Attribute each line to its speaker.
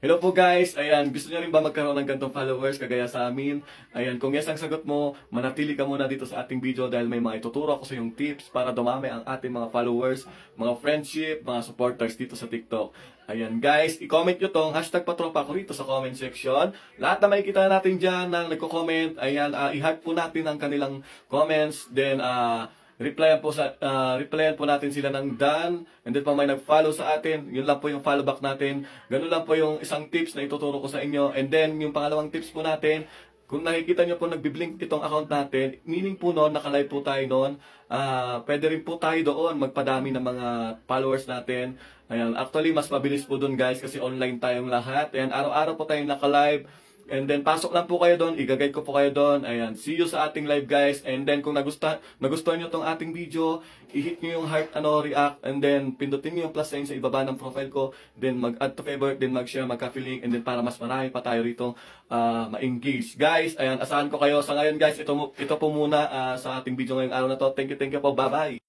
Speaker 1: Hello po guys, ayan, gusto niyo rin ba magkaroon ng ganitong followers kagaya sa amin? Ayan, kung yes ang sagot mo, manatili ka muna dito sa ating video dahil may mga ituturo ako sa yung tips para dumami ang ating mga followers, mga friendship, mga supporters dito sa TikTok. Ayan guys, i-comment nyo tong hashtag patropa ko rito sa comment section. Lahat na makikita natin dyan na nagko-comment, ayan, i-hype po natin ang kanilang comments, then replyan po natin sila ng done, and then pa may nag-follow sa atin, yun lang po yung follow back natin. Ganun lang po yung isang tips na ituturo ko sa inyo. And then yung pangalawang tips po natin, kung nakikita nyo po nagbiblink itong account natin, meaning po noon, nakalive po tayo noon, pwede rin po tayo doon magpadami ng mga followers natin. Ayan, actually mas mabilis po doon guys kasi online tayong lahat. Ayan, araw-araw po tayong nakalive. And then, pasok lang po kayo doon. I-guide ko po kayo doon. Ayan. See you sa ating live, guys. And then, kung nagustuhan nyo tong ating video, i-hit nyo yung heart, react. And then, pindutin nyo yung plus sign sa ibaba ng profile ko. Then, mag-add to favorite. Then, mag-share, mag-copy link. And then, para mas marami pa tayo rito ma-engage. Guys, ayan. Asahan ko kayo. Sa ngayon, guys, ito po muna sa ating video ngayong araw na to. Thank you po. Bye-bye.